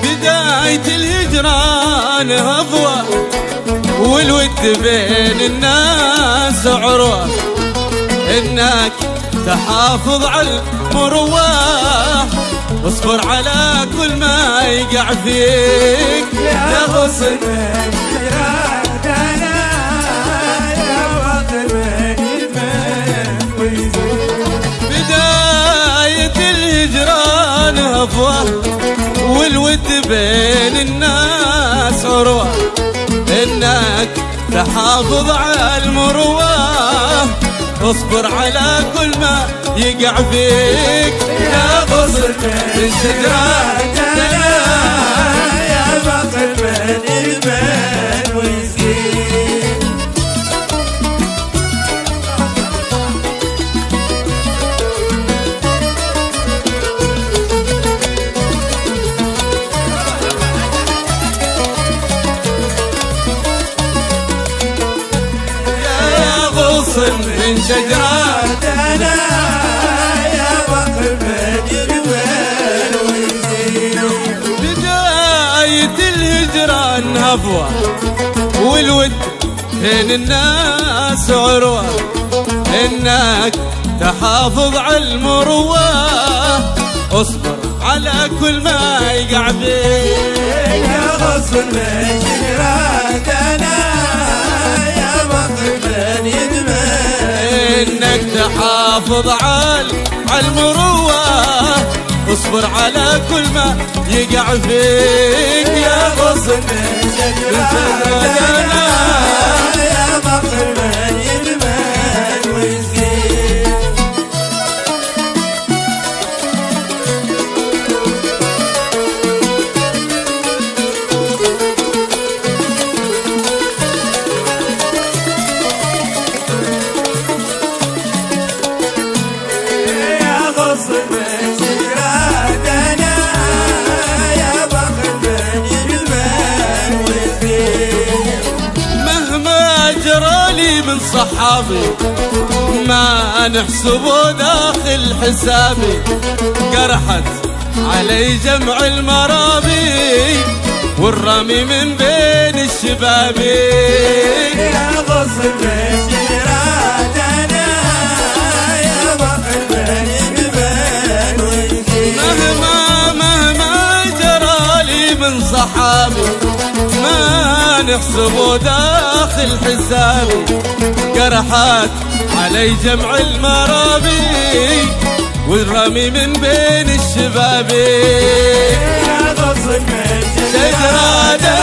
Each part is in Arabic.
بداية الهجران هضوة والود بين الناس عروة، إنك تحافظ على المروة، واصبر على كل ما يقع فيك يا غصن رادنا يا بطل بداية الهجران هضوة والود بين الناس عروة، إنك تحافظ على المروة، اصبر على كل ما يقع فيك يا غصن رادنا يا بطل الإيمان ويزيد. من شجراتنا يا بطل الإيمان ويزيد. بداية الهجران هفوة والود بين الناس عروة، إنك تحافظ على المروة، اصبر على كل ما يقع فيك يا غصن من شجراتنا يا بطل الإيمان، إنك تحافظ على المروة، اصبر على كل ما يقع فيك يا غصن من شجراتنا يا بطل الإيمان ويزيد. من صحابي ما نحسبه داخل حسابي، قرحت علي جمع المرابي والرمي من بين الشبابي. يا غصن شجراتنا يا بطل الإيمان ويزيد. مهما جرالي من صحابي ما نحسبه داخل حسابي، قرحت علي جمع المرابي والرمي من بين الشبابي. يا غصن شجراتنا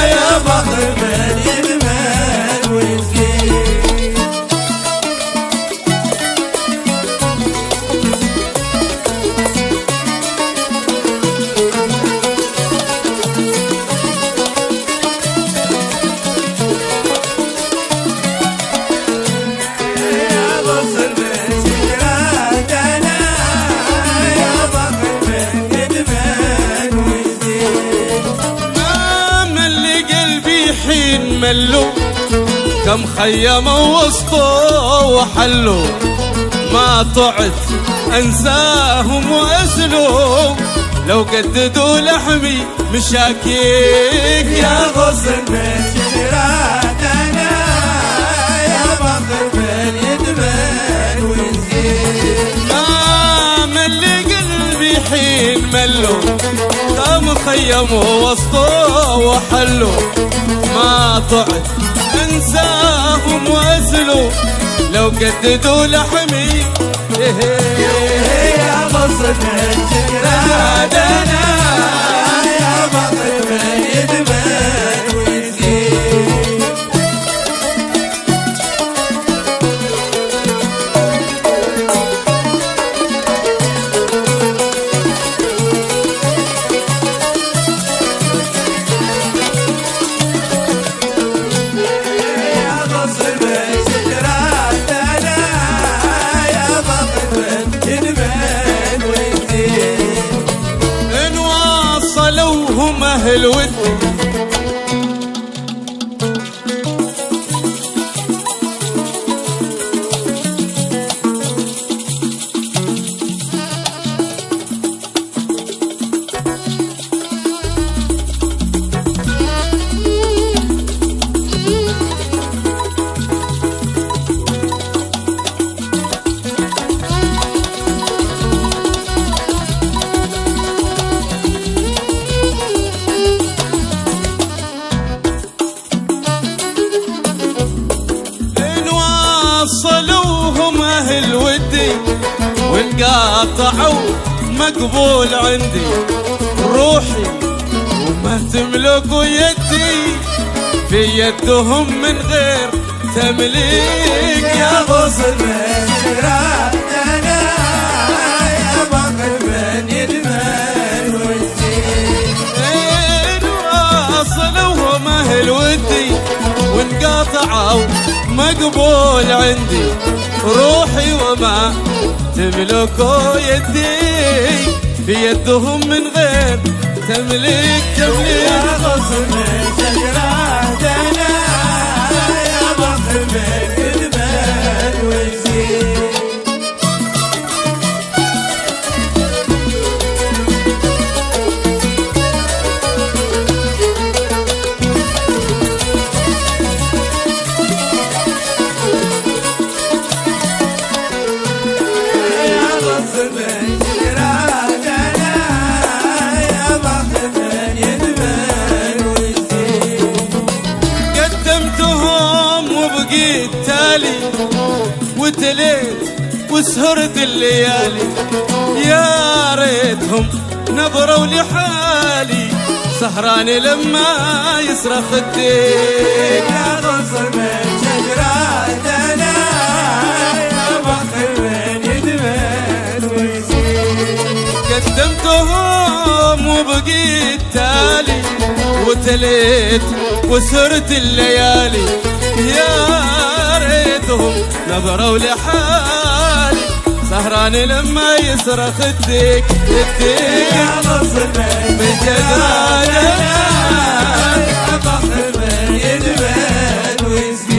يا بطل الإيمان ويزيد. ملوا كم خيموا وسطه وحلوا، ما طعت انساهم واسلوا لو قددوا لحمي مشاكيك. يا غصن من شجراتنا يا بطل الإيمان ويزيد. ما ملي قلبي حين ملوا كم خيموا وسطه وحلوا، ما طعت انساهم واسلوا لو قددوا لحمي. يا غصن شجراتنا يا بطل الإيمان ويزيد. هم أهل ود قاطعوا مقبول عندي روحي وما تملكوا يدي في يدهم من غير تمليك يا غصن من شجرتنا يا بخت من يدمن ويزيد واصلوهم اهل ودي وانقاطعوا مقبول عندي روحي وما تملكوا يدي في يدهم من غير تمليك يا غصن من شجرتنا يا بخت من يدمن ويزيد وبقيت تالي وتليت وسهرت الليالي يا ريتهم نظروا لحالي سهراني لما يصرخ الديك يا غصن من شجرتنا يا بخت من يدمن ويزيد قدمتهم وبقيت تالي وتليت وسهرت الليالي يا ريتهم نظروا لحالي سهراني لما يصرخ الديك يا غصن من شجرتنا يا بخت من يدمن ويزيد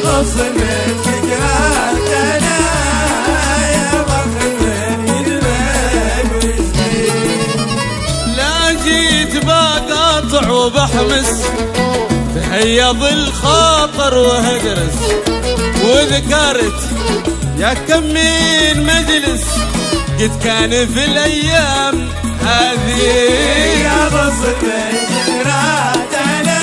غصن من شجرتنا يا بخت من يدمن ويزيد لا جيت بقاطع وبحمس تهيض الخاطر وهدرس وذكرت يا كم من مجلس قد كان في الايام هذه يا غصن من شجرتنا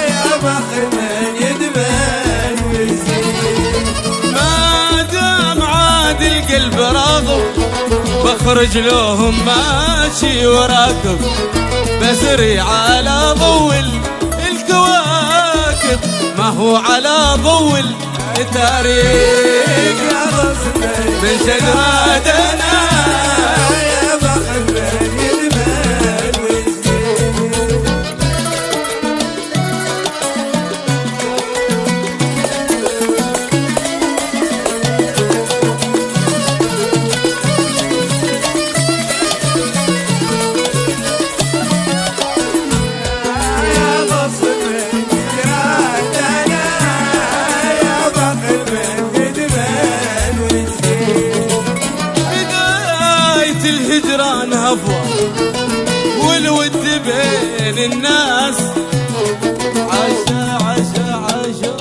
يا بخت من يدمن ويزيد ما دام عاد القلب راغب بخرج لهم ماشي وراكب بسري على ضوء الكواكب ما هو على ضوء التاريخ يا غصن من شجرتنا يا بخت من يدمن ويزيد يا غصن من شجرتنا يا بخت من يدمن ويزيد بداية الهجران هفوة والود بين الناس عشا عشا عشا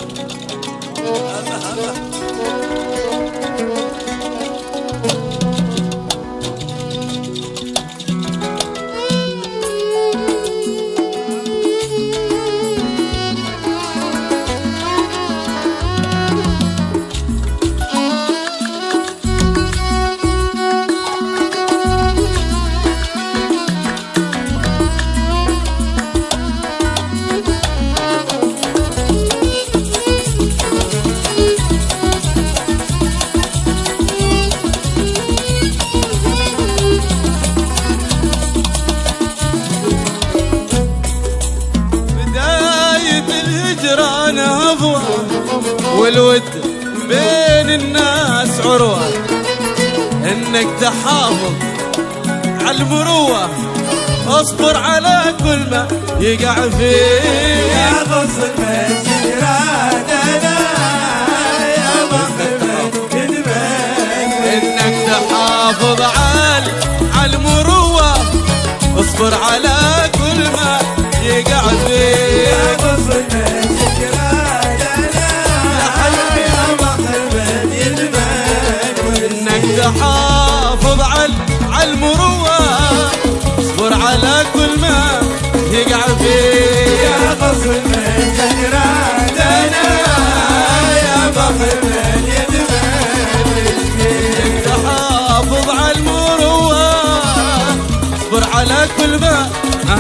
والود بين الناس عروة انك تحافظ على المروة اصبر على كل ما يقع فيه يا غصن من شجرتنا يا بخت من يدمن انك تحافظ على المروة اصبر على كل ما يقع فيه يا غصن من شجرتنا يا بخت من يدمن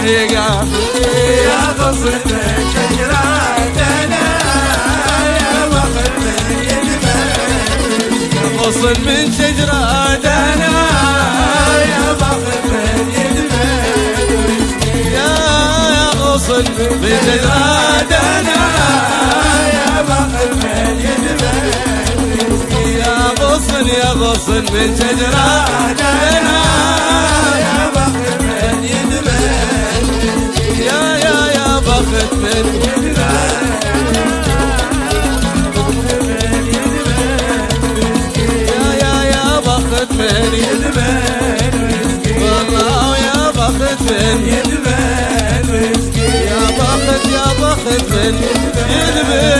يقعد يا غصن من شجرتنا يا بخت من يدمن غصن من شجرتنا يا بخت من يدمن يا غصن من شجرتنا يا بخت من يدمن يا غصن من شجرتنا يا بخت من يدمن يا بخت من يا بخت من والله يا بخت من يدمن يا بخت من يدمن